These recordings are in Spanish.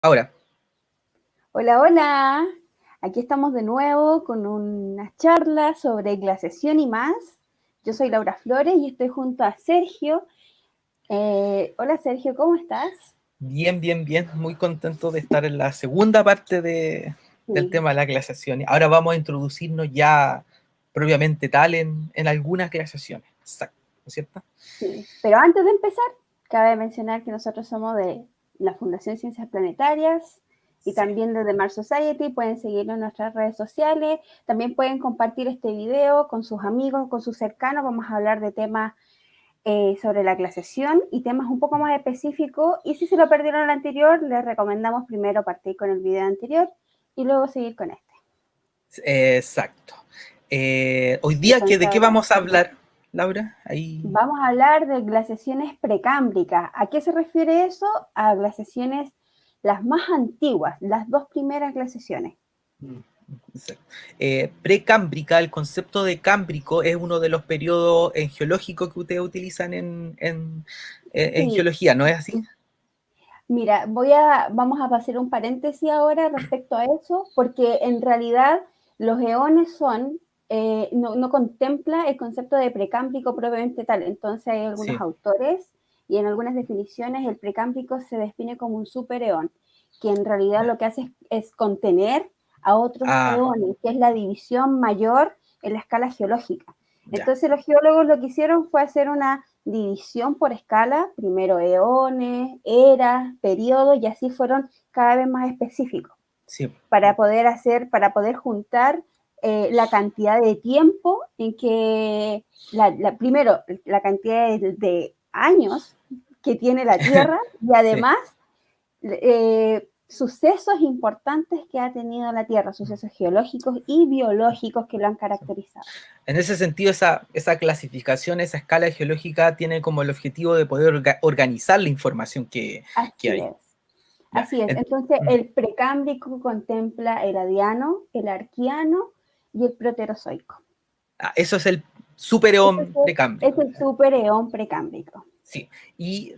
Ahora, Hola, hola. Aquí estamos de nuevo con una charla sobre glaciación y más. Yo soy Laura Flores y estoy junto a Sergio. Hola Sergio, ¿cómo estás? bien, bien, bien, muy contento de estar en la segunda parte del Sí, tema de la glaciación. Ahora vamos a introducirnos ya propiamente tal en algunas glaciaciones. Exacto, ¿no es cierto? sí. Pero antes de empezar, cabe mencionar que nosotros somos de la Fundación Ciencias Planetarias y Sí. también de The Mars Society. Pueden seguirnos en nuestras redes sociales. También pueden compartir este video con sus amigos, con sus cercanos. Vamos a hablar de temas sobre la glaciación y temas un poco más específicos. Y si se lo perdieron el anterior, les recomendamos primero partir con el video anterior y luego seguir con este. Exacto. Hoy día, Entonces, ¿de qué ahora vamos a hablar, Laura? Ahí. vamos a hablar de glaciaciones precámbricas. ¿A qué se refiere eso? A glaciaciones las más antiguas, las dos primeras glaciaciones. Mm, exacto. Precámbrica, el concepto de cámbrico es uno de los periodos geológicos que ustedes utilizan en Sí, geología, ¿no es así? mira, vamos a hacer un paréntesis ahora respecto a eso, porque en realidad los eones no contempla el concepto de precámbrico propiamente tal. Entonces hay algunos Sí. autores y en algunas definiciones el precámbrico se define como un supereón, que en realidad Ya. lo que hace es contener a otros Ah, eones, que es la división mayor en la escala geológica. ya. Entonces los geólogos lo que hicieron fue hacer una división por escala, primero eones, eras, periodos, y así fueron cada vez más específicos, Sí. para poder juntar la cantidad de tiempo en que, primero, la cantidad de años que tiene la Tierra y Sí. además sucesos importantes que ha tenido la Tierra, sucesos geológicos y biológicos que lo han caracterizado. En ese sentido, esa clasificación, esa escala geológica tiene como el objetivo de poder organizar la información que Así hay. es. Ya. Así es. Entonces, el precámbrico contempla el adiano, el arquiano y el proterozoico. Eso es el Este supereón es precámbrico. el supereón precámbrico. Sí. Y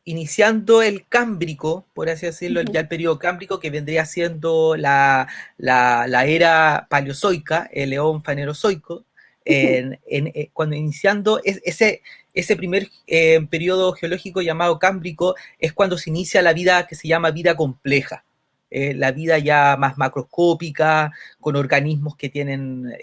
iniciando el cámbrico, por así decirlo, ya el periodo cámbrico, que vendría siendo la era paleozoica, el eón fanerozoico, cuando iniciando ese primer periodo geológico llamado cámbrico, es cuando se inicia la vida que se llama vida compleja. La vida ya más macroscópica, con organismos que tienen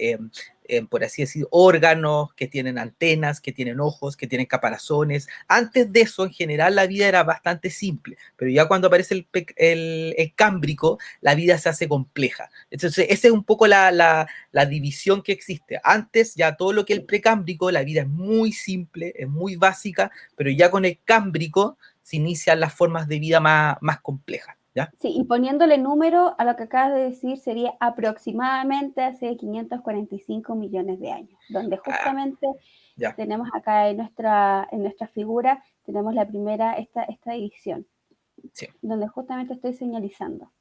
por así decir, órganos, que tienen antenas, que tienen ojos, que tienen caparazones. Antes de eso, en general, la vida era bastante simple, pero ya cuando aparece el cámbrico, la vida se hace compleja. Entonces, esa es un poco la división que existe. Antes, ya todo lo que es el precámbrico, la vida es muy simple, es muy básica, pero ya con el cámbrico se inician las formas de vida más complejas. ¿Ya? Sí, y poniéndole número a lo que acabas de decir, sería aproximadamente hace 545 millones de años, donde Ah, justamente ya. tenemos acá en nuestra figura, tenemos la primera, esta división, Sí, donde justamente estoy señalizando.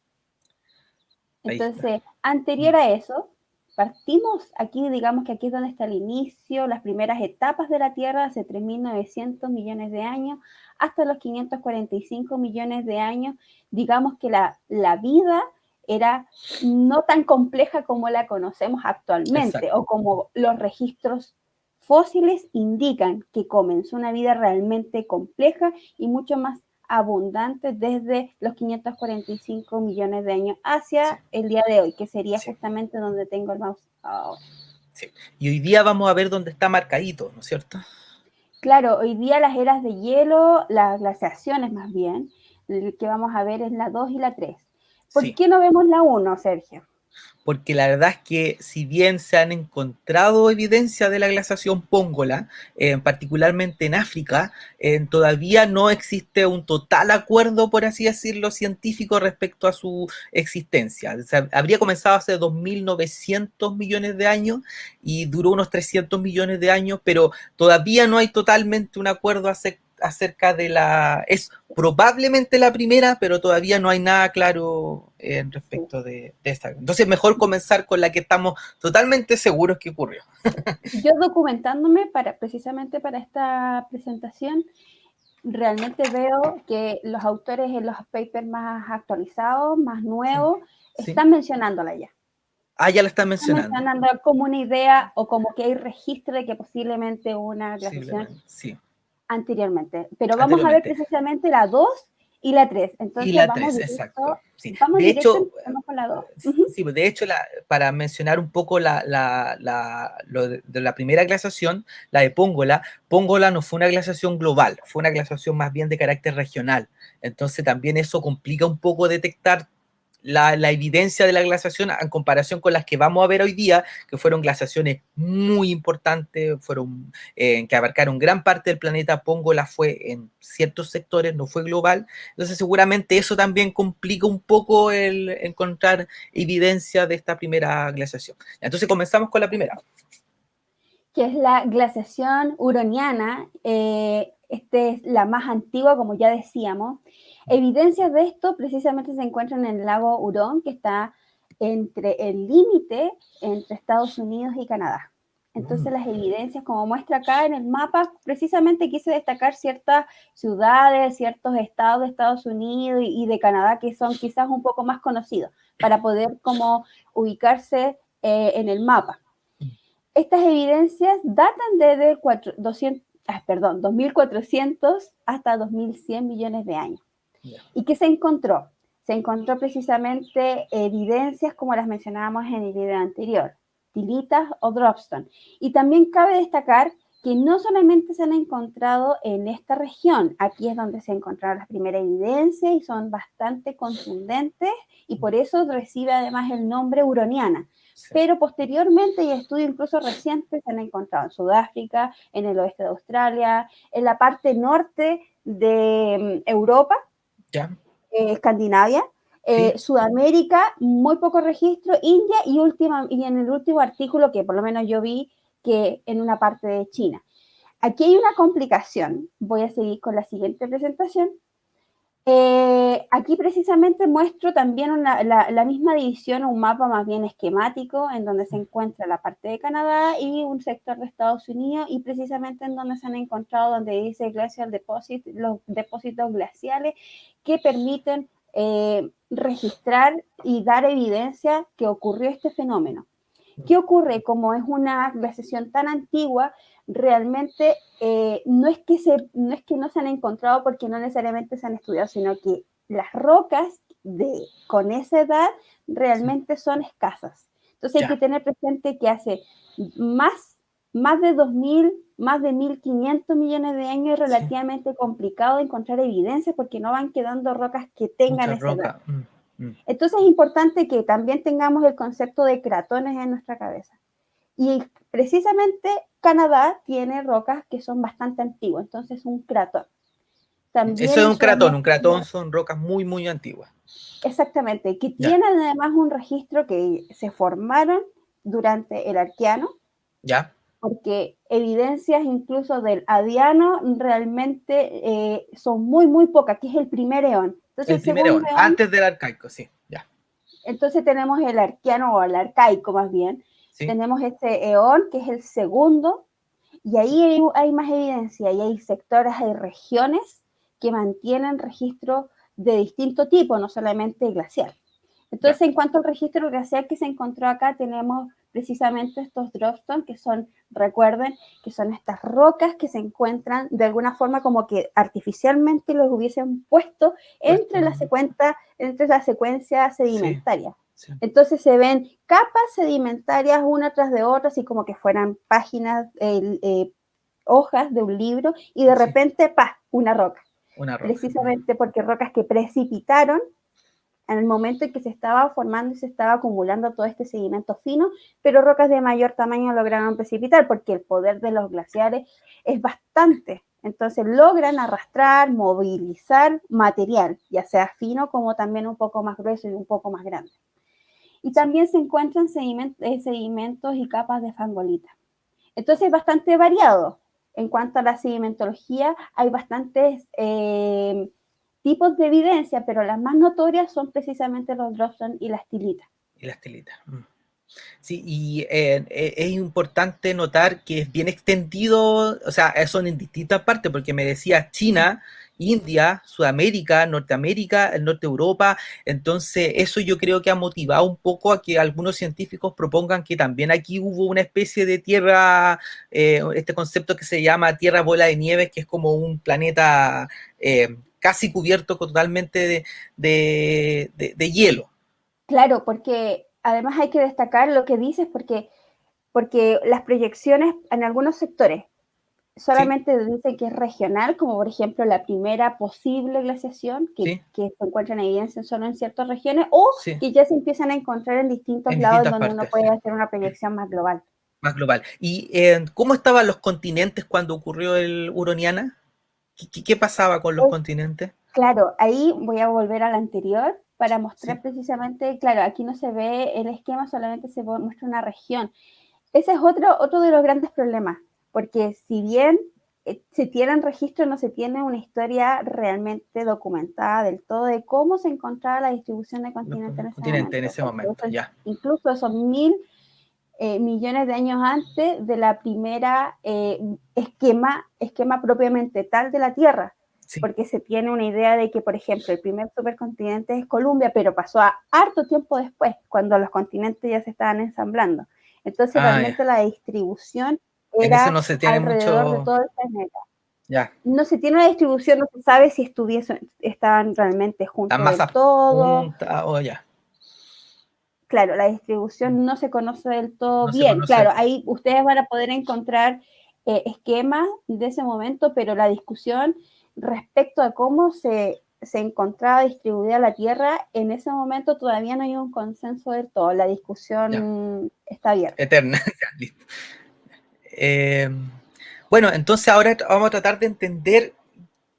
ahí está. Entonces, anterior a eso, partimos aquí, digamos que aquí es donde está el inicio, las primeras etapas de la Tierra, hace 3.900 millones de años, hasta los 545 millones de años. Digamos que la vida era no tan compleja como la conocemos actualmente, Exacto. o como los registros fósiles indican que comenzó una vida realmente compleja y mucho más abundante desde los 545 millones de años Sí, hacia el día de hoy, que sería sí. justamente donde tengo el mouse ahora. Sí. Y hoy día vamos a ver dónde está marcadito, ¿no es cierto? Claro, hoy día las eras de hielo, las glaciaciones más bien, el que vamos a ver es la 2 y la 3. ¿Por Sí. qué no vemos la uno, Sergio? Porque la verdad es que si bien se han encontrado evidencia de la glaciación póngola, particularmente en África, todavía no existe un total acuerdo, por así decirlo, científico respecto a su existencia. O sea, habría comenzado hace 2.900 millones de años y duró unos 300 millones de años, pero todavía no hay totalmente un acuerdo acerca de la... Es probablemente la primera, pero todavía no hay nada claro Sí. respecto de esta. Entonces, mejor comenzar con la que estamos totalmente seguros que ocurrió. Yo documentándome precisamente para esta presentación, realmente veo que los autores en los papers más actualizados, más nuevos, sí. están mencionándola ya. Ah, ya la están Están mencionando. mencionando como una idea o como que hay registro de que posiblemente una glaciación Sí. anteriormente. Pero vamos a ver Anteriormente. precisamente la 2 y la 3. Y Entonces la vamos 3, directo, exacto. Sí. vamos De directo, hecho, empezamos con la 2. Uh-huh. sí, de hecho, para mencionar un poco lo de la primera glaciación, la de Póngola, Póngola no fue una glaciación global, fue una glaciación más bien de carácter regional. Entonces también eso complica un poco detectar la evidencia de la glaciación en comparación con las que vamos a ver hoy día, que fueron glaciaciones muy importantes, fueron que abarcaron gran parte del planeta. Póngola fue en ciertos sectores, no fue global. Entonces seguramente eso también complica un poco el encontrar evidencia de esta primera glaciación. Entonces comenzamos con la primera. Que es la glaciación huroniana. Esta es la más antigua, como ya decíamos. Evidencias de esto precisamente se encuentran en el lago Hurón, que está entre el límite entre Estados Unidos y Canadá. Entonces las evidencias, como muestra acá en el mapa, precisamente quise destacar ciertas ciudades, ciertos estados de Estados Unidos y de Canadá que son quizás un poco más conocidos, para poder como ubicarse en el mapa. Estas evidencias datan desde 2400 hasta 2100 millones de años. ¿Y qué se encontró? Se encontró precisamente evidencias como las mencionábamos en el video anterior, tilitas o dropstone. Y también cabe destacar que no solamente se han encontrado en esta región, aquí es donde se encontraron las primeras evidencias y son bastante contundentes y por eso recibe además el nombre huroniana. Pero posteriormente, y estudios incluso recientes, se han encontrado en Sudáfrica, en el oeste de Australia, en la parte norte de Europa, Escandinavia, Sudamérica, muy poco registro, India y en el último artículo que por lo menos yo vi que en una parte de China. Aquí hay una complicación. Voy a seguir con la siguiente presentación. Aquí precisamente muestro también la misma división, un mapa más bien esquemático, en donde se encuentra la parte de Canadá y un sector de Estados Unidos, y precisamente en donde se han encontrado, donde dice Glacial Deposit, los depósitos glaciales que permiten registrar y dar evidencia que ocurrió este fenómeno. ¿Qué ocurre? Como es una glaciación tan antigua, realmente no es que no se han encontrado porque no necesariamente se han estudiado, sino que las rocas con esa edad realmente son escasas. Entonces hay que tener presente que hace más de 2000, más de 1500 millones de años es relativamente complicado encontrar evidencias porque no van quedando rocas que tengan esa edad. Entonces es importante que también tengamos el concepto de cratones en nuestra cabeza. Y precisamente Canadá tiene rocas que son bastante antiguas, entonces un cratón. También eso es un cratón son rocas muy, muy antiguas. Exactamente, que tienen además un registro que se formaron durante el Arqueano. Ya. Porque evidencias incluso del Adiano realmente son muy, muy pocas, que es el primer eón. Entonces, el primer eón, antes del arcaico, sí, ya. Entonces tenemos el arqueano o el arcaico más bien. ¿Sí? Tenemos este eón, que es el segundo, y ahí hay más evidencia, y hay sectores, hay regiones que mantienen registro de distinto tipo, no solamente glacial. Entonces, en cuanto al registro glacial que se encontró acá, tenemos precisamente estos dropstone, que son, recuerden, que son estas rocas que se encuentran de alguna forma como que artificialmente los hubiesen puesto entre la secuencia sedimentaria. Sí. Entonces se ven capas sedimentarias una tras de otra, así como que fueran páginas, hojas de un libro, y de repente, ¡pah!, una roca. Precisamente porque rocas que precipitaron en el momento en que se estaba formando y se estaba acumulando todo este sedimento fino, pero rocas de mayor tamaño lograron precipitar porque el poder de los glaciares es bastante. Entonces logran arrastrar, movilizar material, ya sea fino como también un poco más grueso y un poco más grande. Y también se encuentran sedimentos y capas de fangolita. Entonces es bastante variado. En cuanto a la sedimentología, hay bastantes tipos de evidencia, pero las más notorias son precisamente los dropstone y las tilitas. Y las tilitas. Sí, y es importante notar que es bien extendido, o sea, son en distintas partes, porque me decía China, India, Sudamérica, Norteamérica, el norte de Europa, entonces eso yo creo que ha motivado un poco a que algunos científicos propongan que también aquí hubo una especie de tierra, este concepto que se llama tierra bola de nieve, que es como un planeta casi cubierto totalmente de hielo. Claro, porque además hay que destacar lo que dices, porque las proyecciones en algunos sectores ¿Sí? solamente dicen que es regional, como por ejemplo la primera posible glaciación, ¿Sí? que se encuentra en evidencia solo en ciertas regiones, o Sí, que ya se empiezan a encontrar en distintos en lados distintas donde uno partes, puede sí, hacer una proyección más global. más global. ¿Y cómo estaban los continentes cuando ocurrió el Huroniana? ¿Qué pasaba con los Pues, continentes? claro, ahí voy a volver al anterior para mostrar Sí, precisamente, claro, aquí no se ve el esquema, solamente se muestra una región. Ese es otro de los grandes problemas, porque si bien se tienen registros, no se tiene una historia realmente documentada del todo de cómo se encontraba la distribución de los continentes en ese continentes en momento, ese porque momento, eso, ya. incluso esos 1.000 millones de años antes de la primera esquema propiamente tal de la Tierra, Sí. porque se tiene una idea de que, por ejemplo, el primer supercontinente es Columbia, pero pasó a harto tiempo después, cuando los continentes ya se estaban ensamblando. Entonces, Ah, ya. realmente la distribución En eso era no se tiene alrededor de mucho, todo el planeta. ya. No se tiene una distribución, no se sabe si estaban realmente Las juntos del masas todo. juntas, o ya. Claro, la distribución no se conoce del todo No se bien. conoce. Claro, ahí ustedes van a poder encontrar esquemas de ese momento, pero la discusión respecto a cómo se encontraba distribuida la Tierra, en ese momento todavía no hay un consenso del todo. La Ya. discusión está abierta. Eterna. Ya, listo. Eh, bueno, entonces ahora vamos a tratar de entender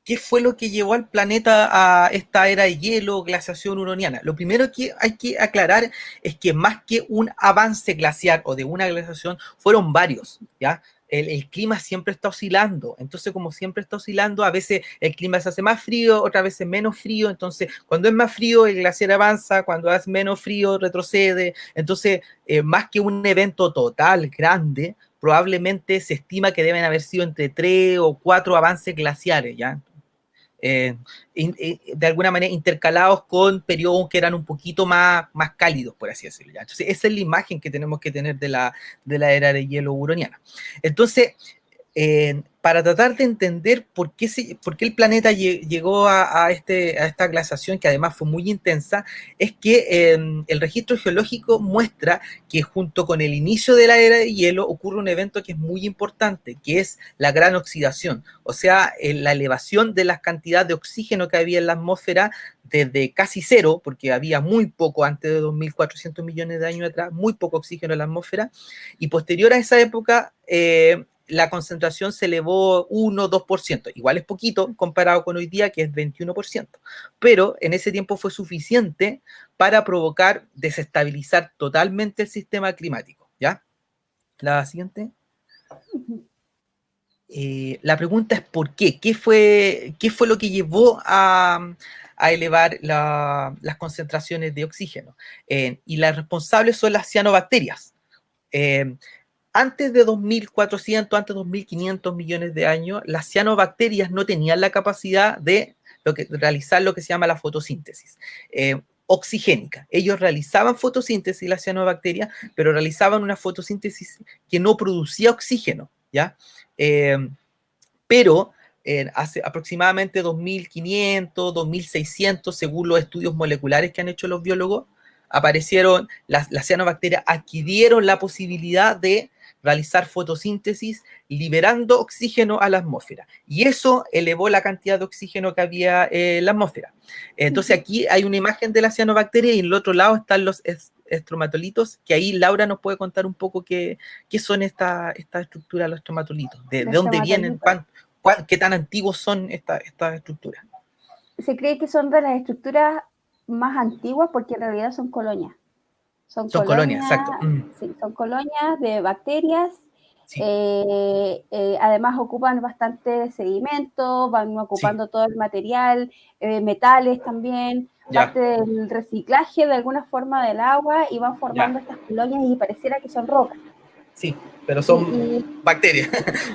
qué fue lo que llevó al planeta a esta era de hielo, glaciación huroniana. Lo primero que hay que aclarar es que más que un avance glaciar o de una glaciación, fueron varios, ¿ya? El clima siempre está oscilando, entonces como siempre está oscilando, a veces el clima se hace más frío, otras veces menos frío, entonces cuando es más frío el glaciar avanza, cuando es menos frío retrocede, entonces más que un evento total grande, probablemente se estima que deben haber sido entre 3 o 4 avances glaciares, ¿ya? eh, de alguna manera intercalados con periodos que eran un poquito más cálidos, por así decirlo. ¿Ya? Entonces, esa es la imagen que tenemos que tener de la era de hielo huroniana. Entonces, para tratar de entender por qué el planeta llegó a esta glaciación, que además fue muy intensa, es que el registro geológico muestra que junto con el inicio de la era de hielo ocurre un evento que es muy importante, que es la gran oxidación, o sea, la elevación de la cantidad de oxígeno que había en la atmósfera desde casi cero, porque había muy poco antes de 2.400 millones de años atrás, muy poco oxígeno en la atmósfera, y posterior a esa época, la concentración se elevó 1-2%. Igual es poquito comparado con hoy día, que es 21%. Pero en ese tiempo fue suficiente para provocar desestabilizar totalmente el sistema climático. ¿Ya? La siguiente. La pregunta es ¿por qué? ¿Qué fue lo que llevó a elevar las concentraciones de oxígeno? Y las responsables son las cianobacterias. Eh, Antes de 2.400, antes de 2.500 millones de años, las cianobacterias no tenían la capacidad de realizar lo que se llama la fotosíntesis oxigénica. Ellos realizaban fotosíntesis, las cianobacterias, pero realizaban una fotosíntesis que no producía oxígeno, ¿ya? Eh, pero hace aproximadamente 2.500, 2.600, según los estudios moleculares que han hecho los biólogos, aparecieron, las cianobacterias adquirieron la posibilidad de realizar fotosíntesis liberando oxígeno a la atmósfera. Y eso elevó la cantidad de oxígeno que había en la atmósfera. Entonces aquí hay una imagen de la cianobacteria y en el otro lado están los estromatolitos, que ahí Laura nos puede contar un poco qué son esta estructura de los estromatolitos, de Los dónde vienen, estromatolitos. qué tan antiguos son estas estructuras. Se cree que son de las estructuras más antiguas porque en realidad son Son colonias, exacto. colonias, sí, son colonias de bacterias Sí, Además ocupan bastante sedimento, van sí, ocupando todo el material, metales también, ya, parte del reciclaje de alguna forma del agua y van ya, formando estas colonias y pareciera que son rocas. sí, pero son Y, bacterias.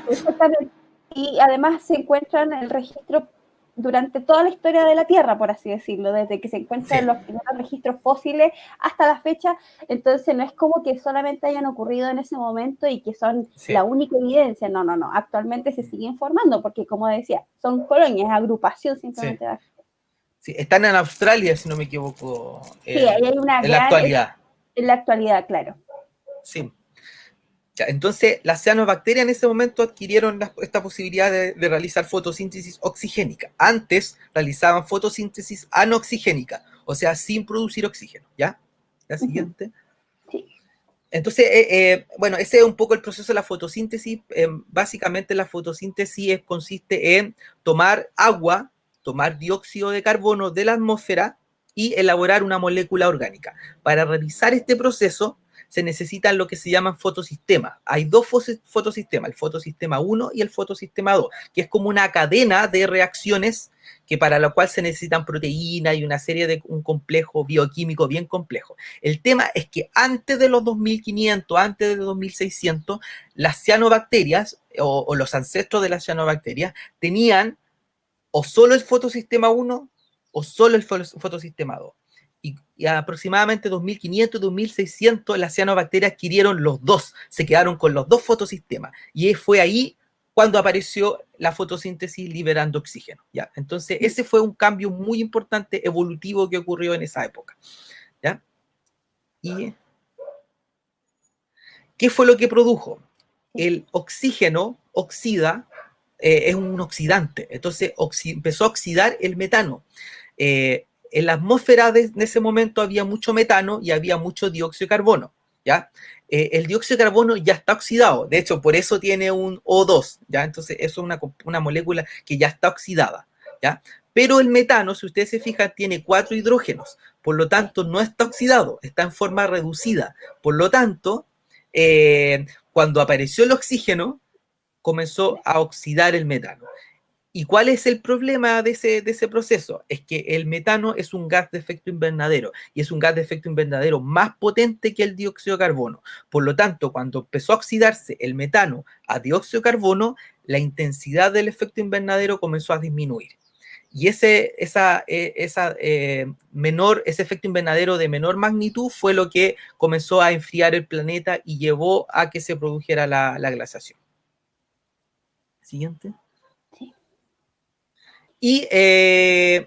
exactamente. Y además se encuentran el registro durante toda la historia de la Tierra, por así decirlo, desde que se Sí, encuentran los primeros registros fósiles hasta la fecha. Entonces no es como que solamente hayan ocurrido en ese momento y que son sí, la única evidencia. No, no, no. Actualmente se sigue informando porque, como decía, son colonias, agrupación sí, simplemente. sí. Están en Australia, si no me equivoco, Sí, ahí hay una en la gran, actualidad. en la actualidad, claro. Sí. Ya, entonces, las cianobacterias en ese momento adquirieron esta posibilidad de realizar fotosíntesis oxigénica. Antes realizaban fotosíntesis anoxigénica, o sea, sin producir oxígeno. ¿Ya? La Ujú. siguiente. Sí. Entonces, bueno, ese es un poco el proceso de la fotosíntesis. Básicamente la fotosíntesis consiste en tomar agua, tomar dióxido de carbono de la atmósfera y elaborar una molécula orgánica. Para realizar este proceso se necesitan lo que se llaman fotosistemas. Hay dos fotosistemas, el fotosistema 1 y el fotosistema 2, que es como una cadena de reacciones que para la cual se necesitan proteínas y una serie de un complejo bioquímico bien complejo. El tema es que antes de los 2500, antes de los 2600, las cianobacterias o los ancestros de las cianobacterias tenían o solo el fotosistema 1 o solo el fotosistema 2. Y aproximadamente 2500, 2600, las cianobacterias adquirieron los dos, se quedaron con los dos fotosistemas. Y fue ahí cuando apareció la fotosíntesis liberando oxígeno. ¿Ya? Entonces, ese fue un cambio muy importante evolutivo que ocurrió en esa época. ¿Ya? ¿Y qué fue lo que produjo? El oxígeno oxida, es un oxidante, entonces empezó a oxidar el metano. En la atmósfera de ese momento había mucho metano y había mucho dióxido de carbono. ¿Ya? El dióxido de carbono ya está oxidado, de hecho, por eso tiene un O2, ¿ya? Entonces, eso es una molécula que ya está oxidada, ¿ya? Pero el metano, si ustedes se fijan, tiene 4 hidrógenos, por lo Sí. tanto, no está oxidado, está en forma reducida. Por lo tanto, cuando apareció el oxígeno, comenzó a oxidar el metano. ¿Y cuál es el problema de ese proceso? Es que el metano es un gas de efecto invernadero y es un gas de efecto invernadero más potente que el dióxido de carbono. Por lo tanto, cuando empezó a oxidarse el metano a dióxido de carbono, la intensidad del efecto invernadero comenzó a disminuir. Y ese efecto invernadero de menor magnitud fue lo que comenzó a enfriar el planeta y llevó a que se produjera la glaciación. Siguiente. Sí. Y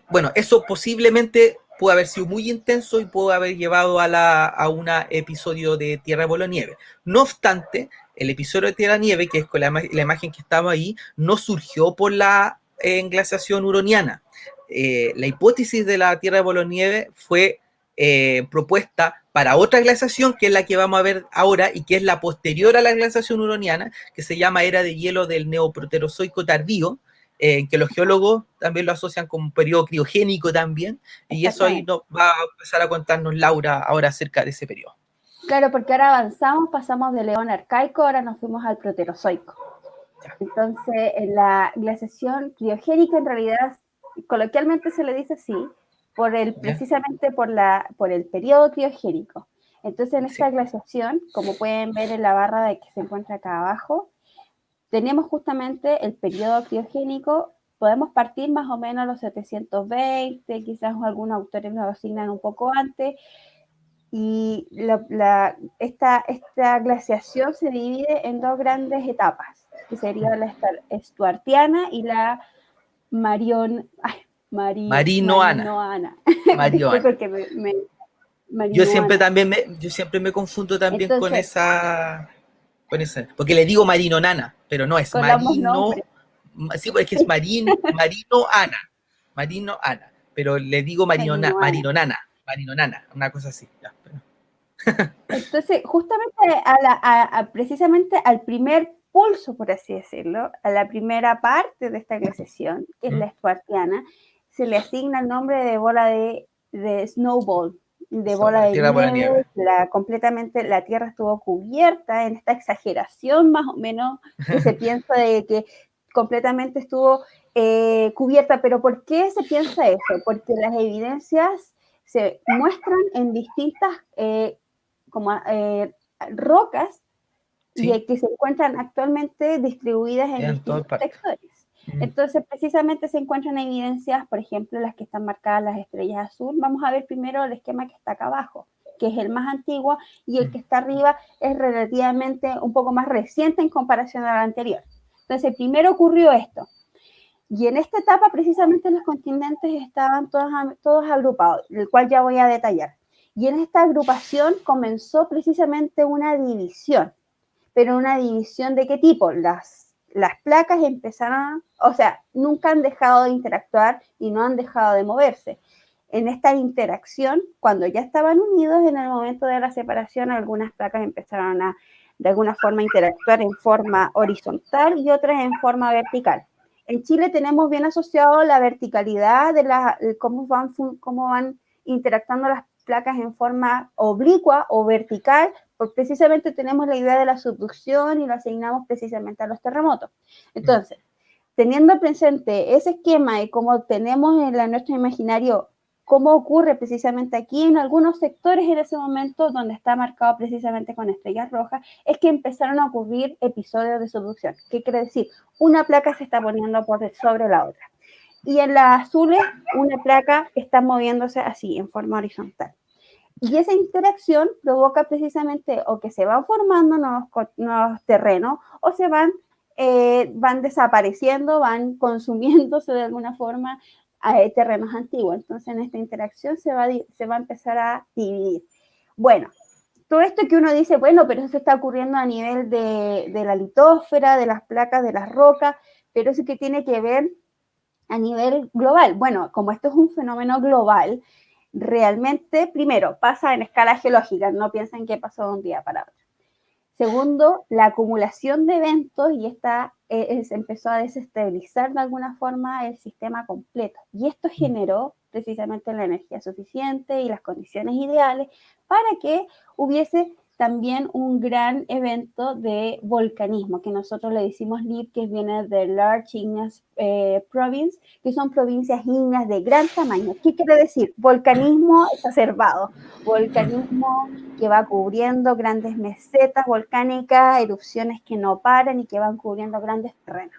bueno, eso posiblemente pudo haber sido muy intenso y pudo haber llevado a un episodio de Tierra Polo Nieve. No obstante, el episodio de Tierra Nieve, que es con la imagen que estaba ahí, no surgió por la glaciación huroniana. La hipótesis de la Tierra de Polo Nieve fue propuesta para otra glaciación, que es la que vamos a ver ahora y que es la posterior a la glaciación huroniana, que se llama era de hielo del Neoproterozoico tardío, que los geólogos también lo asocian con un periodo criogénico también, y eso ahí Exactamente. nos va a empezar a contarnos Laura ahora acerca de ese periodo. Claro, porque ahora avanzamos, pasamos del Eón arcaico, ahora nos fuimos al Proterozoico. Ya, Entonces, en la glaciación criogénica, en realidad, coloquialmente se le dice así, ya, precisamente por el periodo criogénico. Entonces, en sí, esta glaciación, como pueden ver en la barra de que se encuentra acá abajo, tenemos justamente el periodo criogénico. Podemos partir más o menos a los 720, quizás algunos autores lo asignan un poco antes, y esta glaciación se divide en dos grandes etapas, que sería la estuartiana y la marion, ay, Marinoana, marinoana. Marioana. Disculpe que me marinoana. Yo siempre me confundo también Entonces, con esa, porque le digo marinonana, pero no, es con ambos marino, nombres, sí, porque es que es marino ana, pero le digo marinoana. marinonana, una cosa así. Ya, pero, Entonces, justamente precisamente al primer pulso, por así decirlo, a la primera parte de esta glaciación, que es ¿Mm? la estuartiana, se le asigna el nombre de bola de snowball, de Eso, bola la de tierra por la nieve, nieve. completamente la Tierra estuvo cubierta en esta exageración más o menos que se piensa de que completamente estuvo cubierta. Pero ¿por qué se piensa eso? Porque las evidencias se muestran en distintas como, rocas Sí, y que se encuentran actualmente distribuidas en en todas distintos partes. sectores. Mm, Entonces, precisamente se encuentran evidencias, por ejemplo, las que están marcadas las estrellas azul. Vamos a ver primero el esquema que está acá abajo, que es el más antiguo, y el mm, que está arriba es relativamente un poco más reciente en comparación al anterior. Entonces, primero ocurrió esto. Y en esta etapa, precisamente, los continentes estaban todos agrupados, el cual ya voy a detallar. Y en esta agrupación comenzó precisamente una división. ¿Pero una división de qué tipo? Las placas empezaron, o sea, nunca han dejado de interactuar y no han dejado de moverse. En esta interacción, cuando ya estaban unidos, en el momento de la separación, algunas placas empezaron a, de alguna forma, interactuar en forma horizontal y otras en forma vertical. En Chile tenemos bien asociado la verticalidad de cómo van interactuando las placas en forma oblicua o vertical, porque precisamente tenemos la idea de la subducción y lo asignamos precisamente a los terremotos. mm. Entonces, teniendo presente ese esquema y cómo tenemos en nuestro imaginario cómo ocurre precisamente aquí en algunos sectores en ese momento donde está marcado precisamente con estrellas rojas, es que empezaron a ocurrir episodios de subducción. ¿Qué quiere decir? Una placa se está poniendo por sobre la otra. Y en las azules, una placa está moviéndose así, en forma horizontal. Y esa interacción provoca precisamente o que se van formando nuevos terrenos o van desapareciendo, van consumiéndose de alguna forma terrenos antiguos. Entonces en esta interacción se va a empezar a dividir. Bueno, todo esto que uno dice, bueno, pero eso está ocurriendo a nivel de la litósfera, de las placas, de las rocas, pero eso que tiene que ver a nivel global. Bueno, como esto es un fenómeno global, realmente, primero, pasa en escala geológica, no piensen que pasó de un día para otro. Segundo, la acumulación de eventos y se empezó a desestabilizar de alguna forma el sistema completo. Y esto generó precisamente la energía suficiente y las condiciones ideales para que hubiese también un gran evento de volcanismo, que nosotros le decimos LIP, que viene de Large Igneous Province, que son provincias ígneas de gran tamaño. ¿Qué quiere decir? Volcanismo exacerbado, volcanismo que va cubriendo grandes mesetas volcánicas, erupciones que no paran y que van cubriendo grandes terrenos.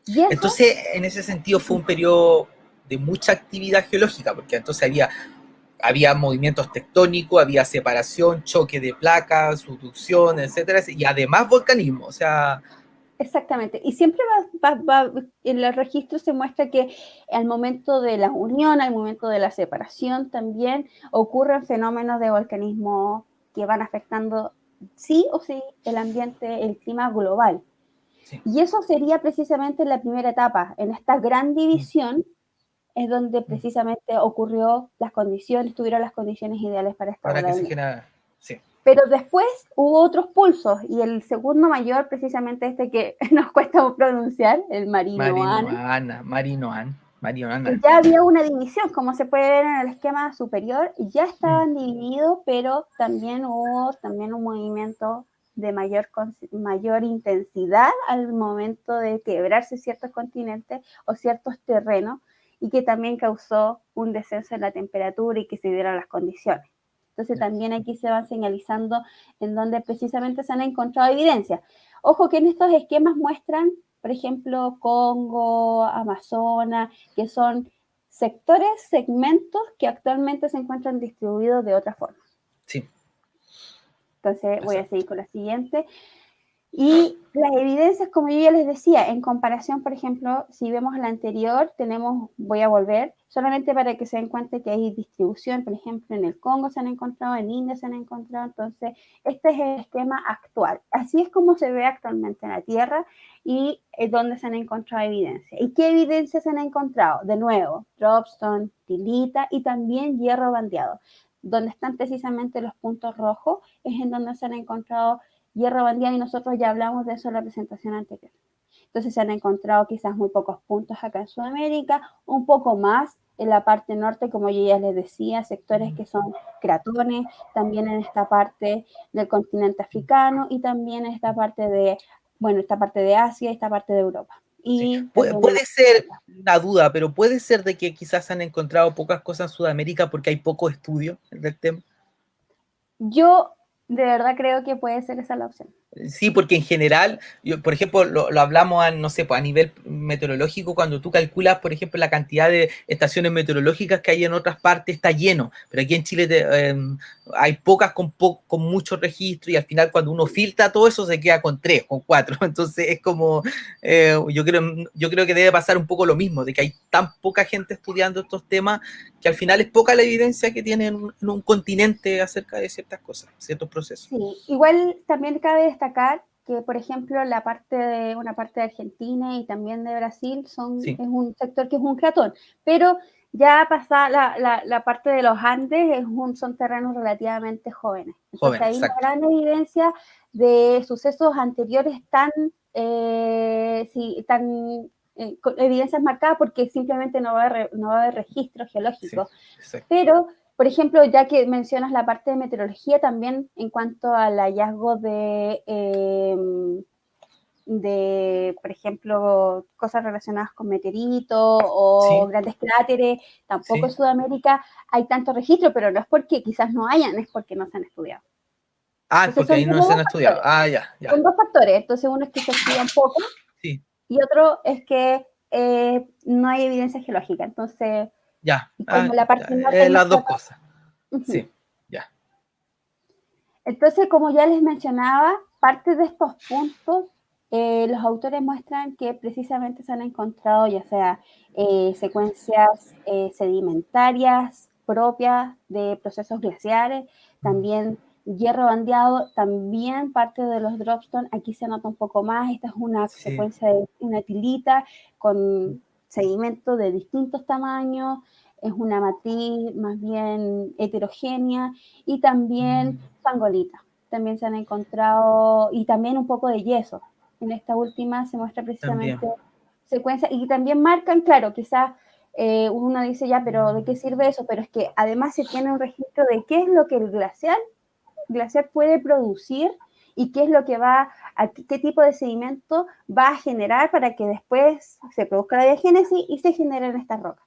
Y eso, Entonces, en ese sentido, fue un periodo de mucha actividad geológica, porque entonces había movimientos tectónicos, había separación, choque de placas, subducción, etcétera, y además volcanismo, o sea, exactamente, y siempre en los registros se muestra que al momento de la unión, al momento de la separación, también ocurren fenómenos de volcanismo que van afectando sí o sí el ambiente, el clima global. sí. Y eso sería precisamente la primera etapa, en esta gran división es donde precisamente ocurrió tuvieron las condiciones ideales para esta Para bola que de se nieve. genera, sí, Pero después hubo otros pulsos y el segundo mayor, precisamente este que nos cuesta pronunciar, el Marinoana, Marinoana. ya había una división, como se puede ver en el esquema superior, ya estaban divididos, pero también hubo un movimiento de mayor intensidad al momento de quebrarse ciertos continentes o ciertos terrenos y que también causó un descenso en la temperatura y que se dieron las condiciones. Entonces también aquí se va señalizando en donde precisamente se han encontrado evidencias. Ojo que en estos esquemas muestran, por ejemplo, Congo, Amazonas, que son sectores, segmentos que actualmente se encuentran distribuidos de otra forma. Sí, Entonces voy a exacto. seguir con la siguiente. Y las evidencias, como yo ya les decía, en comparación, por ejemplo, si vemos la anterior, voy a volver, solamente para que se den cuenta que hay distribución, por ejemplo, en el Congo se han encontrado, en India se han encontrado, entonces este es el esquema actual. Así es como se ve actualmente en la Tierra y es donde se han encontrado evidencias. ¿Y qué evidencias se han encontrado? De nuevo, dropstone, tilita y también hierro bandeado. Donde están precisamente los puntos rojos es en donde se han encontrado hierro bandeado y nosotros ya hablamos de eso en la presentación anterior. Entonces se han encontrado quizás muy pocos puntos acá en Sudamérica, un poco más en la parte norte, como yo ya les decía, sectores que son cratones, también en esta parte del continente africano y también en esta parte de, bueno, esta parte de Asia y esta parte de Europa. Sí. Y también en Puede ser una duda, pero puede ser de que quizás han encontrado pocas cosas en Sudamérica porque hay poco estudio del tema. yo de verdad creo que puede ser esa la opción. Sí, porque en general, yo, por ejemplo, lo hablamos a, no sé, pues a nivel meteorológico, cuando tú calculas, por ejemplo, la cantidad de estaciones meteorológicas que hay en otras partes, está lleno, pero aquí en Chile hay pocas con mucho registro y al final cuando uno filtra todo eso se queda con 3, con 4, entonces es como, yo creo que debe pasar un poco lo mismo, de que hay tan poca gente estudiando estos temas que al final es poca la evidencia que tiene en un continente acerca de ciertas cosas, ciertos procesos. Sí, igual también cabe destacar que, por ejemplo, una parte de Argentina y también de Brasil Sí, es un sector que es un cratón, pero ya pasa la parte de los Andes son terrenos relativamente jóvenes. Entonces joven, hay una exacto. gran evidencia de sucesos anteriores con evidencias marcadas porque simplemente no va a haber registros Sí, geológicos. exacto. Pero, por ejemplo, ya que mencionas la parte de meteorología, también en cuanto al hallazgo por ejemplo, cosas relacionadas con meteoritos o Sí, grandes cráteres, tampoco en sí. Sudamérica hay tanto registro, pero no es porque quizás no hayan, es porque no se han estudiado. Ah, Entonces porque son ahí no como se dos han estudiado. factores. Ah, ya, ya, Son dos factores. Entonces uno es que se estudia un poco sí, y otro es que no hay evidencia geológica. Entonces, ya, y ah, como la parte ya. norte hay más Las dos cratón. cosas. Uh-huh. Sí, ya, Entonces, como ya les mencionaba, parte de estos puntos, los autores muestran que precisamente se han encontrado ya sea secuencias sedimentarias propias de procesos glaciares, también hierro bandeado, también parte de los dropstone, aquí se nota un poco más, esta es una sí, secuencia de una tilita con sedimento de distintos tamaños, es una matriz más bien heterogénea y también pangolita. También se han encontrado, y también un poco de yeso. En esta última se muestra también. precisamente secuencia, y también marcan, claro, quizás uno dice ya, pero ¿de qué sirve eso? Pero es que además se tiene un registro de qué es lo que el glaciar puede producir y qué es lo que qué tipo de sedimento va a generar para que después se produzca la diagénesis y se generen estas rocas.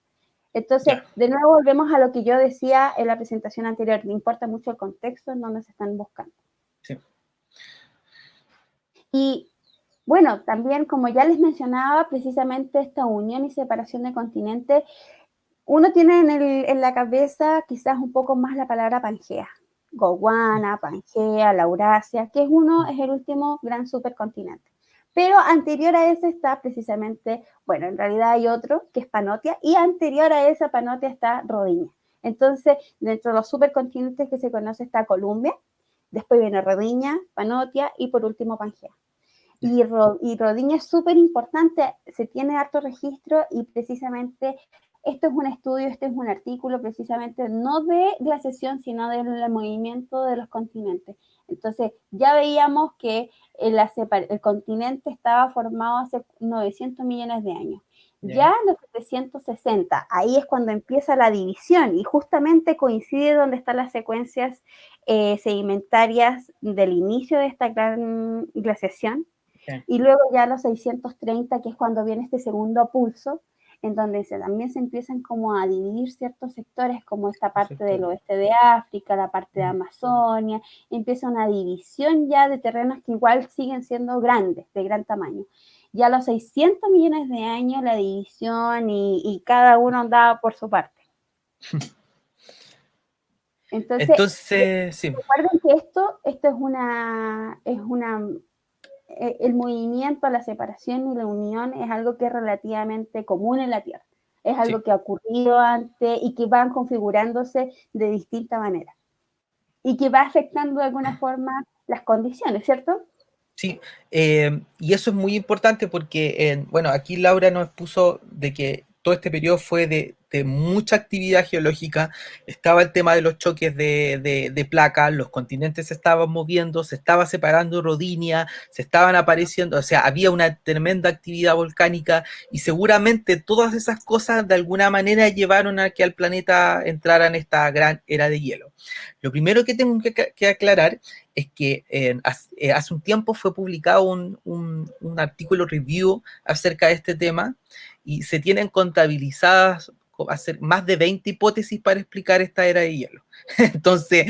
Entonces, Ya, de nuevo volvemos a lo que yo decía en la presentación anterior, me importa mucho el contexto en donde se están buscando. sí, Y bueno, también como ya les mencionaba, precisamente esta unión y separación de continentes, uno tiene en la cabeza quizás un poco más la palabra Pangea, Gondwana, Pangea, Laurasia, que es el último gran supercontinente. Pero anterior a ese está precisamente, bueno, en realidad hay otro que es Panotia, y anterior a esa Panotia está Rodiña. Entonces, dentro de los supercontinentes que se conoce está Columbia, después viene Rodiña, Panotia y por último Pangea. ya, Y Rodiña es súper importante, se tiene harto registro y precisamente esto es un estudio, este es un artículo precisamente no de glaciación, sino del movimiento de los continentes. Entonces, ya veíamos que el continente estaba formado hace 900 millones de años. Ya ya, en los 760, ahí es cuando empieza la división y justamente coincide donde están las secuencias sedimentarias del inicio de esta gran glaciación ya, y luego ya a los 630, que es cuando viene este segundo pulso, en donde también se empiezan como a dividir ciertos sectores, como esta los parte del sectores. oeste de África, la parte de Amazonia, empieza una división ya de terrenos que igual siguen siendo grandes, de gran tamaño. Ya a los 600 millones de años la división y cada uno andaba por su parte. Entonces, Entonces, sí, recuerden que esto el movimiento, la separación y la unión es algo que es relativamente común en la Tierra. Es sí, algo que ha ocurrido antes y que van configurándose de distinta manera. Y que va afectando de alguna forma las condiciones, ¿cierto? sí. Y eso es muy importante porque, bueno, aquí Laura nos puso de que todo este periodo fue de mucha actividad geológica. Estaba el tema de los choques de placas, los continentes se estaban moviendo, se estaba separando Rodinia, se estaban apareciendo, o sea, había una tremenda actividad volcánica y seguramente todas esas cosas de alguna manera llevaron a que al planeta entrara en esta gran era de hielo. Lo primero que tengo que aclarar es que hace un tiempo fue publicado un artículo review acerca de este tema y se tienen contabilizadas más de 20 hipótesis para explicar esta era de hielo. Entonces,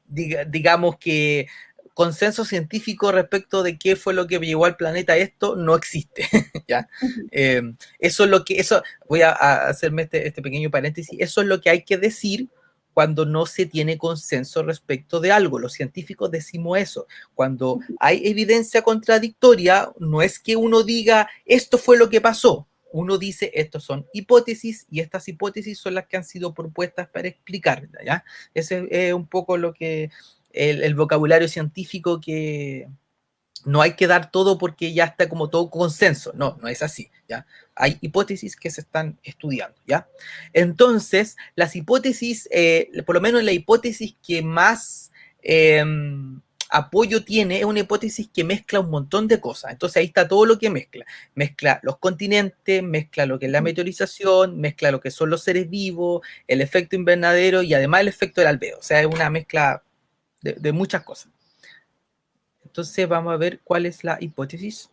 digamos que consenso científico respecto de qué fue lo que llevó al planeta a esto no existe. ¿Ya? Eso es lo que, eso, voy a hacerme este pequeño paréntesis, eso es lo que hay que decir cuando no se tiene consenso respecto de algo. Los científicos decimos eso. Cuando hay evidencia contradictoria, no es que uno diga, esto fue lo que pasó. Uno dice, estos son hipótesis y estas hipótesis son las que han sido propuestas para explicar, ¿ya? Ese es un poco lo que el vocabulario científico, que no hay que dar todo porque ya está como todo consenso. No, no es así, ¿ya? Hay hipótesis que se están estudiando, ¿ya? Entonces, las hipótesis, por lo menos la hipótesis que más apoyo tiene, es una hipótesis que mezcla un montón de cosas. Entonces, ahí está todo lo que mezcla. Mezcla los continentes, mezcla lo que es la meteorización, mezcla lo que son los seres vivos, el efecto invernadero y además el efecto del albedo. O sea, es una mezcla de muchas cosas. Entonces vamos a ver cuál es la hipótesis.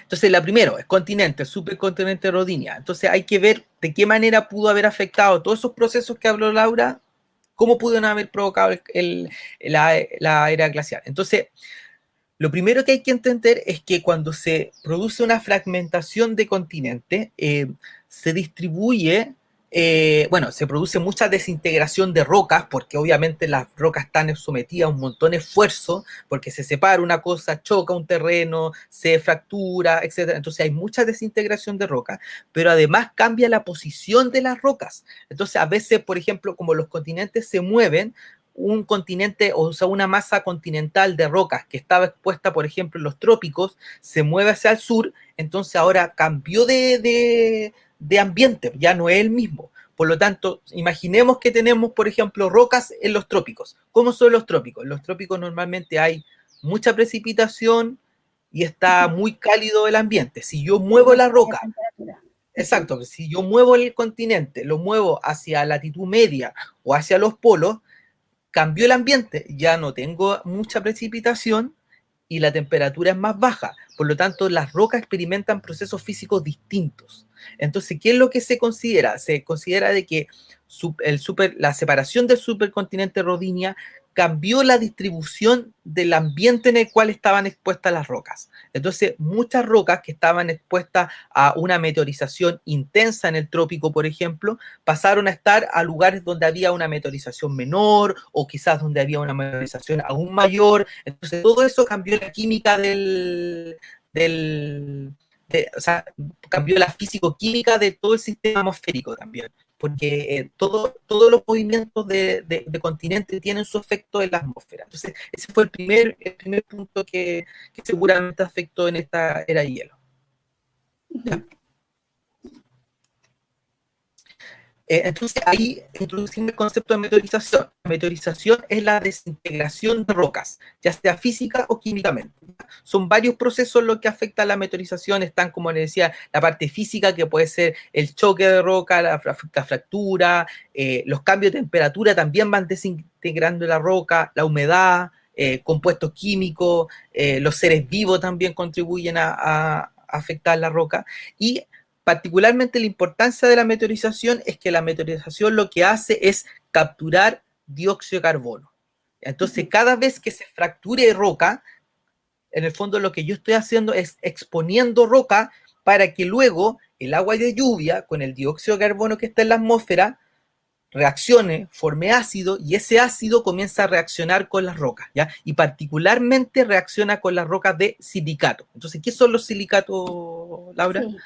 Entonces la primera es continente, supercontinente Rodinia. Entonces hay que ver de qué manera pudo haber afectado todos esos procesos que habló Laura, cómo pudieron haber provocado la era glacial. Entonces, lo primero que hay que entender es que cuando se produce una fragmentación de continente, se distribuye, bueno, se produce mucha desintegración de rocas, porque obviamente las rocas están sometidas a un montón de esfuerzo, porque se separa una cosa, choca un terreno, se fractura, etc. Entonces hay mucha desintegración de rocas, pero además cambia la posición de las rocas. Entonces a veces, por ejemplo, como los continentes se mueven, un continente, o sea, una masa continental de rocas que estaba expuesta, por ejemplo, en los trópicos, se mueve hacia el sur, entonces ahora cambió de ambiente, ya no es el mismo. Por lo tanto, imaginemos que tenemos, por ejemplo, rocas en los trópicos. ¿Cómo son los trópicos? En los trópicos normalmente hay mucha precipitación y está muy cálido el ambiente. Si yo muevo la roca, exacto, si yo muevo el continente, lo muevo hacia latitud media o hacia los polos, cambió el ambiente, ya no tengo mucha precipitación y la temperatura es más baja. Por lo tanto, las rocas experimentan procesos físicos distintos. Entonces, ¿qué es lo que se considera? Se considera de que la separación del supercontinente Rodinia cambió la distribución del ambiente en el cual estaban expuestas las rocas. Entonces, muchas rocas que estaban expuestas a una meteorización intensa en el trópico, por ejemplo, pasaron a estar a lugares donde había una meteorización menor o quizás donde había una meteorización aún mayor. Entonces, todo eso cambió la química o sea, cambió la físico-química de todo el sistema atmosférico también, porque todos los movimientos de continente tienen su efecto en la atmósfera. Entonces, ese fue el primer punto que seguramente afectó en esta era de hielo. ¿Ya? Entonces ahí introducimos el concepto de meteorización. La meteorización es la desintegración de rocas, ya sea física o químicamente. Son varios procesos los que afectan la meteorización. Están, como les decía, la parte física, que puede ser el choque de roca, la fractura, los cambios de temperatura también van desintegrando la roca, la humedad, compuestos químicos, los seres vivos también contribuyen a afectar la roca. Y particularmente la importancia de la meteorización es que la meteorización lo que hace es capturar dióxido de carbono. Entonces, cada vez que se fracture roca, en el fondo lo que yo estoy haciendo es exponiendo roca para que luego el agua de lluvia con el dióxido de carbono que está en la atmósfera reaccione, forme ácido y ese ácido comienza a reaccionar con las rocas, ¿ya? Y particularmente reacciona con las rocas de silicato. Entonces, ¿qué son los silicatos, Laura? Sí.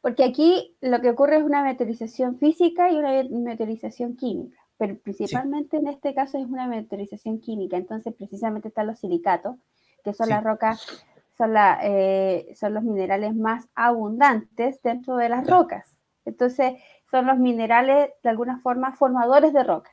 Porque aquí lo que ocurre es una meteorización física y una meteorización química, pero principalmente sí. En este caso es una meteorización química, entonces precisamente están los silicatos, que son sí. Las rocas, son los minerales más abundantes dentro de las rocas. Entonces, son los minerales, de alguna forma, formadores de roca.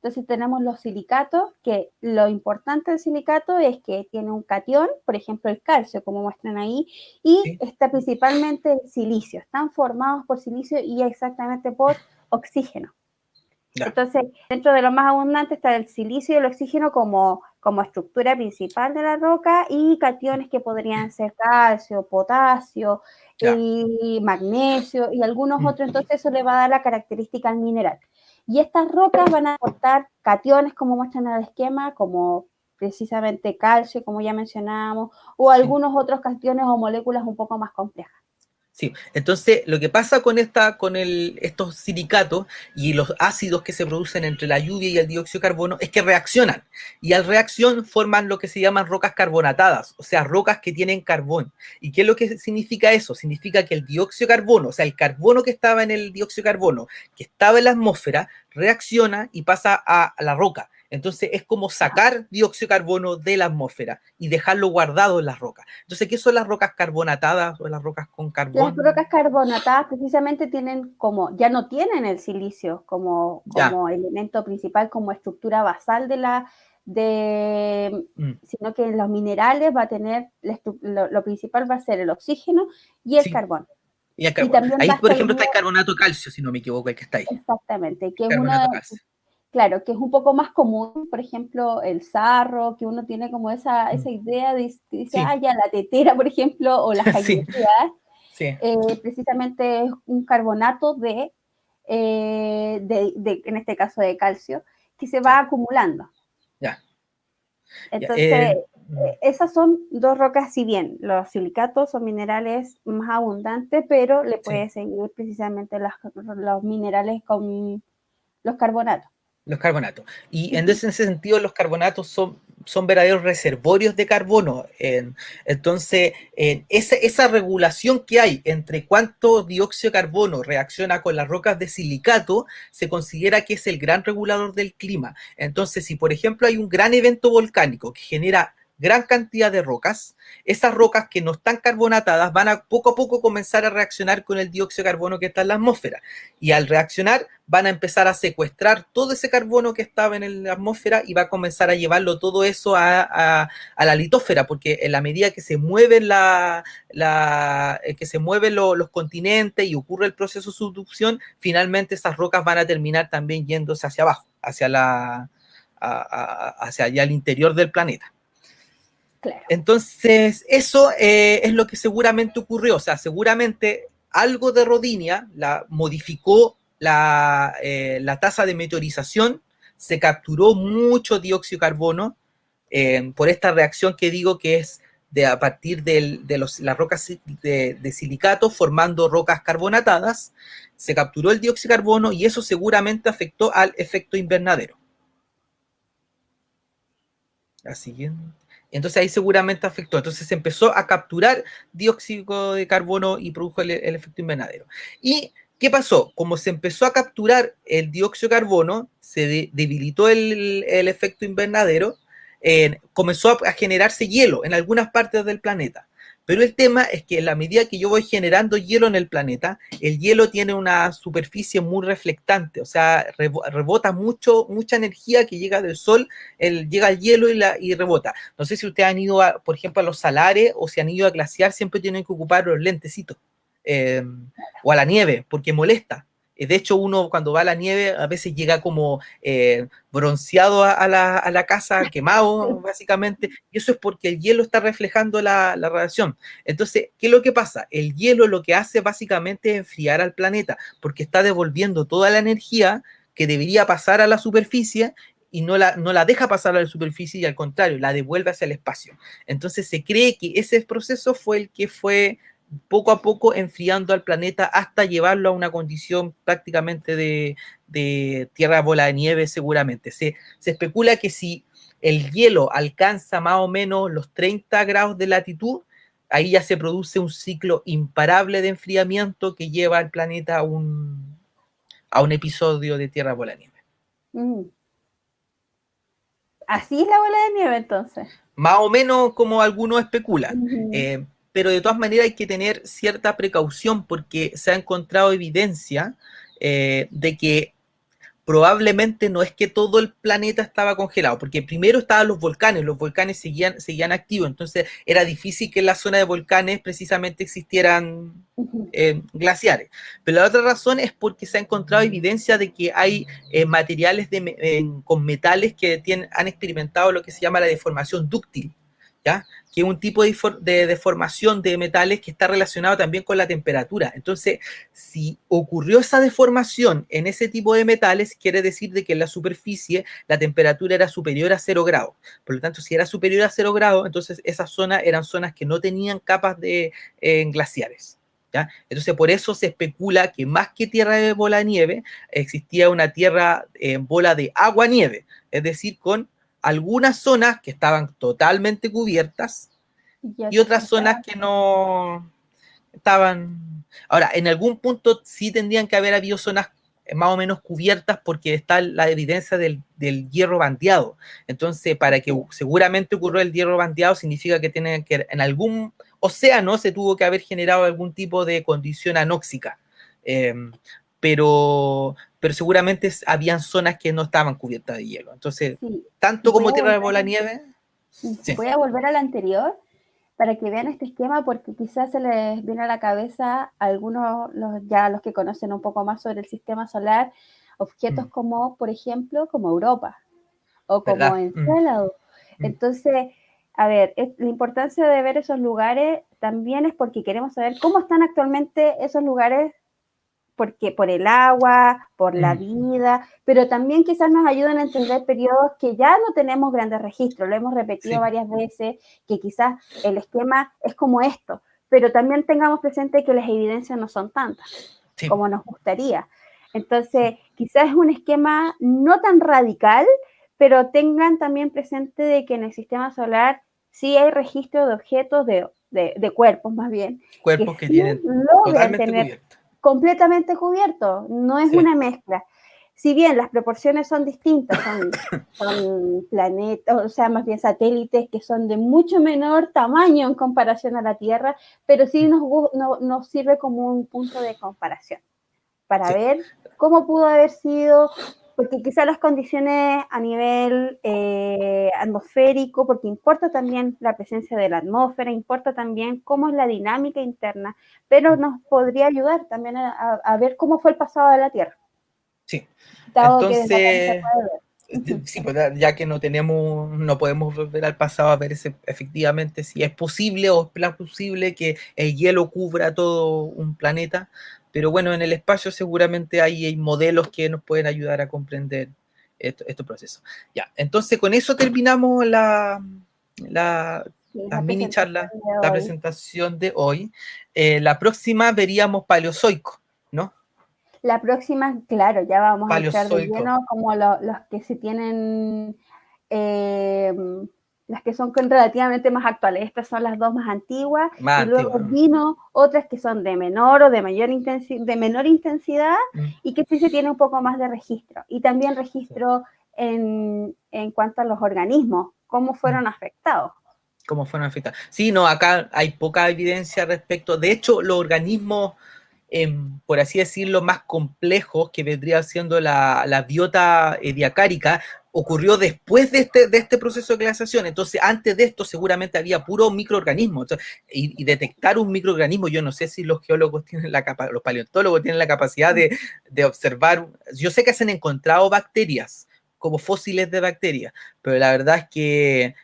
Entonces tenemos los silicatos, que lo importante del silicato es que tiene un catión, por ejemplo el calcio, como muestran ahí, y Sí. está principalmente el silicio. Están formados por silicio y exactamente por oxígeno. Ya. Entonces, dentro de lo más abundante está el silicio y el oxígeno como estructura principal de la roca, y cationes que podrían ser calcio, potasio, Ya. y magnesio y algunos otros. Entonces eso le va a dar la característica al mineral. Y estas rocas van a aportar cationes, como muestran en el esquema, como precisamente calcio, como ya mencionábamos, o Sí. algunos otros cationes o moléculas un poco más complejas. Sí, entonces lo que pasa con estos silicatos y los ácidos que se producen entre la lluvia y el dióxido de carbono es que reaccionan, y al reacción forman lo que se llaman rocas carbonatadas, o sea, rocas que tienen carbón. ¿Y qué es lo que significa eso? Significa que el dióxido de carbono, o sea, el carbono que estaba en el dióxido de carbono, que estaba en la atmósfera, reacciona y pasa a la roca. Entonces es como sacar dióxido de carbono de la atmósfera y dejarlo guardado en las rocas. Entonces, ¿qué son las rocas carbonatadas o las rocas con Las carbón? rocas carbonatadas precisamente tienen ya no tienen el silicio como Ya. elemento principal, como estructura basal sino que en los minerales va a tener, lo principal va a ser el oxígeno y el Sí, carbón. y el Y carbono. también Ahí, va a por estar ejemplo, está el carbonato de calcio, si no me equivoco, el que está ahí. exactamente, que es Carbonato de calcio. claro, que es un poco más común, por ejemplo, el sarro, que uno tiene como esa idea de, dice, Sí, ya la tetera, por ejemplo, o las sí, cañerías, sí. precisamente es un carbonato en este caso de calcio, que se va Ya, acumulando. ya. Ya, Entonces, esas son dos rocas, si bien los silicatos son minerales más abundantes, pero le sí. puede seguir precisamente los minerales con los carbonatos. Los carbonatos. Y en ese sentido, los carbonatos son verdaderos reservorios de carbono. Entonces, esa regulación que hay entre cuánto dióxido de carbono reacciona con las rocas de silicato se considera que es el gran regulador del clima. Entonces, si por ejemplo hay un gran evento volcánico que genera gran cantidad de rocas, esas rocas que no están carbonatadas van a poco comenzar a reaccionar con el dióxido de carbono que está en la atmósfera, y al reaccionar van a empezar a secuestrar todo ese carbono que estaba en la atmósfera y va a comenzar a llevarlo todo eso a la litósfera, porque en la medida que se mueven los continentes y ocurre el proceso de subducción, finalmente esas rocas van a terminar también yéndose hacia abajo, hacia allá al interior del planeta. Claro. Entonces, eso es lo que seguramente ocurrió. O sea, seguramente algo de Rodinia modificó la tasa de meteorización, se capturó mucho dióxido de carbono por esta reacción que digo que es a partir las rocas de silicato formando rocas carbonatadas, se capturó el dióxido de carbono y eso seguramente afectó al efecto invernadero. La siguiente. Entonces ahí seguramente afectó. Entonces se empezó a capturar dióxido de carbono y produjo el efecto invernadero. ¿Y qué pasó? Como se empezó a capturar el dióxido de carbono, se debilitó el efecto invernadero, comenzó a generarse hielo en algunas partes del planeta. Pero el tema es que en la medida que yo voy generando hielo en el planeta, el hielo tiene una superficie muy reflectante, o sea, rebota mucha energía que llega del sol, llega el hielo y rebota. No sé si ustedes han ido, por ejemplo, a los salares o si han ido a glaciar, siempre tienen que ocupar los lentecitos. Eh, o a la nieve, porque molesta. De hecho, uno cuando va a la nieve a veces llega como bronceado a la casa, quemado básicamente, y eso es porque el hielo está reflejando la radiación. Entonces, ¿qué es lo que pasa? El hielo lo que hace básicamente es enfriar al planeta, porque está devolviendo toda la energía que debería pasar a la superficie y no la deja pasar a la superficie y al contrario, la devuelve hacia el espacio. Entonces se cree que ese proceso fue el que fue poco a poco enfriando al planeta hasta llevarlo a una condición prácticamente de tierra bola de nieve seguramente. Se especula que si el hielo alcanza más o menos los 30 grados de latitud, ahí ya se produce un ciclo imparable de enfriamiento que lleva al planeta a un episodio de tierra bola de nieve. Mm. Así es la bola de nieve entonces. Más o menos como algunos especulan. Ujú, Pero de todas maneras hay que tener cierta precaución porque se ha encontrado evidencia de que probablemente no es que todo el planeta estaba congelado, porque primero estaban los volcanes seguían activos, entonces era difícil que en la zona de volcanes precisamente existieran ujú. glaciares. Pero la otra razón es porque se ha encontrado evidencia de que hay materiales con metales que han experimentado lo que se llama la deformación dúctil, ¿ya? Que es un tipo de deformación de metales que está relacionado también con la temperatura. Entonces, si ocurrió esa deformación en ese tipo de metales, quiere decir de que en la superficie la temperatura era superior a 0 grados. Por lo tanto, si era superior a 0 grados, entonces esas zonas eran zonas que no tenían capas de glaciares. ¿Ya? Entonces, por eso se especula que más que tierra de bola de nieve, existía una tierra bola de agua-nieve, es decir, con algunas zonas que estaban totalmente cubiertas Y y otras que otras zonas estaban. que no estaban. Ahora, en algún punto sí tendrían que haber habido zonas más o menos cubiertas porque está la evidencia del hierro bandeado. Entonces, para que seguramente ocurrió el hierro bandeado, significa que tiene que en algún océano se tuvo que haber generado algún tipo de condición anóxica. Eh, pero seguramente habían zonas que no estaban cubiertas de hielo. Entonces, Sí, tanto voy como a tierra de volver, bola nieve, sí, voy a volver al anterior para que vean este esquema, porque quizás se les viene a la cabeza a algunos, ya los que conocen un poco más sobre el sistema solar, objetos como, por ejemplo, como Europa o como ¿verdad? Encélado. Entonces, a ver, la importancia de ver esos lugares también es porque queremos saber cómo están actualmente esos lugares, porque por el agua, por la vida, pero también quizás nos ayudan a entender periodos que ya no tenemos grandes registros, lo hemos repetido Sí, varias veces, que quizás el esquema es como esto, pero también tengamos presente que las evidencias no son tantas sí, como nos gustaría. Entonces, quizás es un esquema no tan radical, pero tengan también presente de que en el sistema solar sí hay registro de objetos, de cuerpos más bien, que cuerpos que sí tienen logran totalmente tener cubiertos. completamente cubierto, no es Sí, una mezcla. Si bien las proporciones son distintas, son planetas, o sea, más bien satélites que son de mucho menor tamaño en comparación a la Tierra, pero sí nos sirve como un punto de comparación para sí. ver cómo pudo haber sido, porque quizás las condiciones a nivel atmosférico, porque importa también la presencia de la atmósfera, importa también cómo es la dinámica interna, pero nos podría ayudar también a ver cómo fue el pasado de la Tierra, Sí. dado que desde acá no se Entonces, puede ver. sí, pues ya que no podemos volver al pasado a ver efectivamente si es posible o es posible que el hielo cubra todo un planeta, pero bueno, en el espacio seguramente hay modelos que nos pueden ayudar a comprender estos procesos. Ya, entonces con eso terminamos la, Sí, la la mini presentación charla, de la hoy. presentación de hoy. La próxima veríamos Paleozoico, ¿no? La próxima, claro, ya vamos a entrar de Paleozoico. lleno como los que se tienen, eh, las que son relativamente más actuales. Estas son las dos más antiguas Más y luego antigua. vino otras que son de menor o de de menor intensidad Mm, y que sí se tiene un poco más de registro. Y también sí. registro en cuanto a los organismos, cómo Mm. fueron afectados. Cómo fueron afectadas. Sí, no, acá hay poca evidencia respecto. De hecho, los organismos, por así decirlo, más complejos, que vendría siendo la biota diacárica, ocurrió después de este proceso de glaciación. Entonces, antes de esto, seguramente había puro microorganismo. Entonces, y detectar un microorganismo, yo no sé si los geólogos tienen la capacidad, los paleontólogos tienen la capacidad de observar. Yo sé que se han encontrado bacterias, como fósiles de bacterias, pero la verdad es que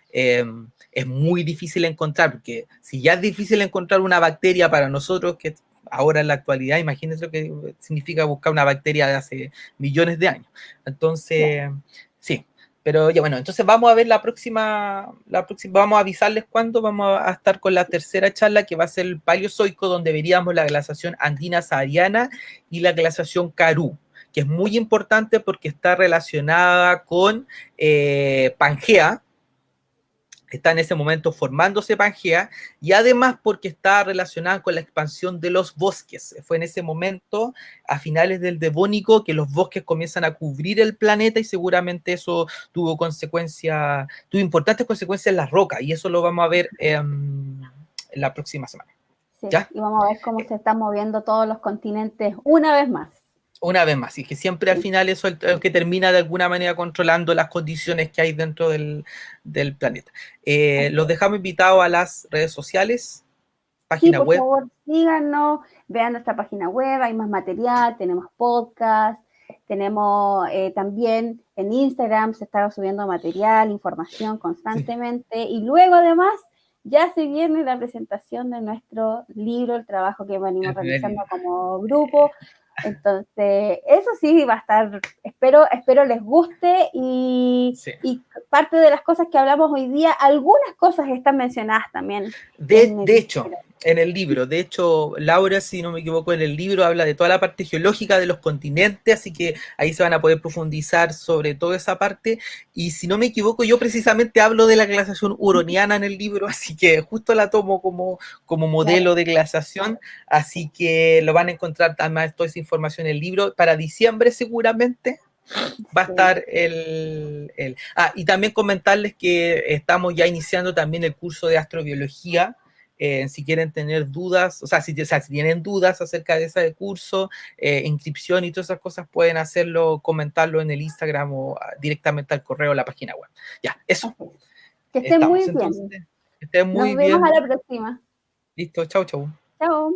es muy difícil encontrar, porque si ya es difícil encontrar una bacteria para nosotros, que ahora en la actualidad, imagínense lo que significa buscar una bacteria de hace millones de años. Claro. Entonces, sí, pero ya bueno, entonces vamos a ver la próxima, vamos a avisarles cuándo vamos a estar con la tercera charla, que va a ser el Paleozoico, donde veríamos la glaciación andina sahariana y la glaciación Karoo, que es muy importante porque está relacionada con Pangea, está en ese momento formándose Pangea, y además porque está relacionada con la expansión de los bosques. Fue en ese momento, a finales del Devónico, que los bosques comienzan a cubrir el planeta, y seguramente eso tuvo importantes consecuencias en las rocas, y eso lo vamos a ver en la próxima semana. Sí, ¿Ya? y vamos a ver cómo se están moviendo todos los continentes una vez más. Una vez más, y que siempre al final eso es el que termina de alguna manera controlando las condiciones que hay dentro del planeta. Los dejamos invitados a las redes sociales, página por web. favor, síganos, vean nuestra página web, hay más material, tenemos podcast, tenemos también en Instagram, se está subiendo material, información constantemente, y luego además ya se viene la presentación de nuestro libro, el trabajo que venimos realizando como grupo. Entonces, eso sí va a estar, espero les guste, y parte de las cosas que hablamos hoy día, algunas cosas están mencionadas también. De hecho, en el libro, Laura, si no me equivoco, en el libro habla de toda la parte geológica de los continentes, así que ahí se van a poder profundizar sobre toda esa parte, y si no me equivoco, yo precisamente hablo de la glaciación huroniana en el libro, así que justo la tomo como modelo de glaciación, así que lo van a encontrar además toda esa información en el libro. Para diciembre seguramente va a estar y también comentarles que estamos ya iniciando también el curso de astrobiología. Si quieren tener dudas, si tienen dudas acerca de ese curso, inscripción y todas esas cosas, pueden hacerlo, comentarlo en el Instagram o directamente al correo de la página web. Ya, eso. Que estén muy bien. Que estén muy bien. Nos vemos bien. a la próxima. Listo, chau, chau. Chao.